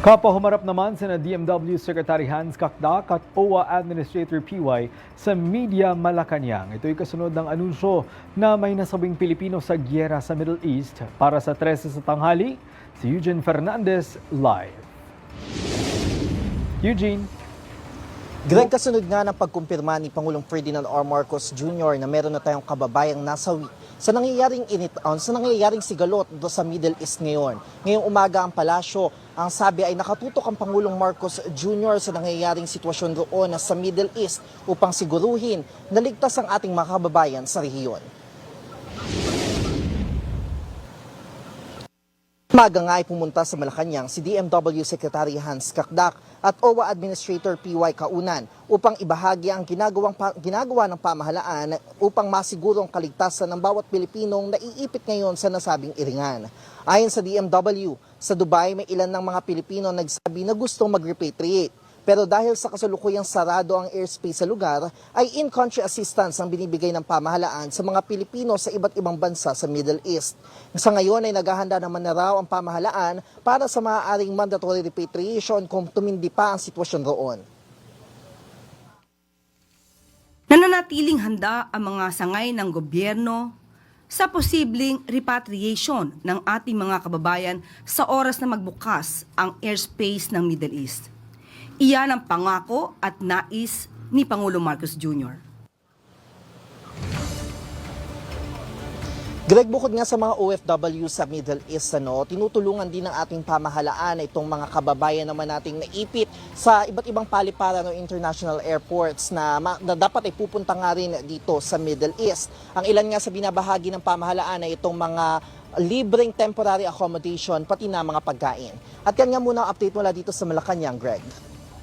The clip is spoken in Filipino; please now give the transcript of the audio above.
Kapahumarap naman sina DMW Secretary Hans Kakdak at OWA Administrator PY sa Media Malacanang. Ito'y kasunod ng anunsyo na may nasabing Pilipino sa giyera sa Middle East. Para sa 13 sa tanghali, si Eugene Fernandez live. Eugene. Greg, kasunod nga ng pagkumpirma ni Pangulong Ferdinand R. Marcos Jr. na meron na tayong kababayang nasawi sa nangyayaring sa nangyayaring sigalot do sa Middle East ngayon. Ngayong umaga ang palasyo, ang sabi ay nakatutok ang Pangulong Marcos Jr. sa nangyayaring sitwasyon doon sa Middle East upang siguruhin na ligtas ang ating mga kababayan sa rehiyon. Umaga nga ay pumunta sa Malacanang si DMW Secretary Hans Kakdak at OWA Administrator PY Kaunan upang ibahagi ang ginagawa ng pamahalaan upang masiguro ang kaligtasan ng bawat Pilipinong naiipit ngayon sa nasabing iringan. Ayon sa DMW, sa Dubai may ilan ng mga Pilipino nagsabi na gustong mag-repatriate. Pero dahil sa kasalukuyang sarado ang airspace sa lugar, ay in-country assistance ang binibigay ng pamahalaan sa mga Pilipino sa iba't ibang bansa sa Middle East. Sa ngayon ay naghahanda naman na raw ang pamahalaan para sa maaaring mandatory repatriation kung tumindi pa ang sitwasyon roon. Nananatiling handa ang mga sangay ng gobyerno sa posibleng repatriation ng ating mga kababayan sa oras na magbukas ang airspace ng Middle East. Iyan ang pangako at nais ni Pangulong Marcos Jr. Greg, bukod nga sa mga OFW sa Middle East, tinutulungan din ng ating pamahalaan itong mga kababayan naman nating naipit sa iba't ibang paliparan o international airports na dapat ay pupunta nga rin dito sa Middle East. Ang ilan nga sa binabahagi ng pamahalaan ay itong mga libreng temporary accommodation pati na mga pagkain. At yan nga muna ang update mula dito sa Malacanang, Greg.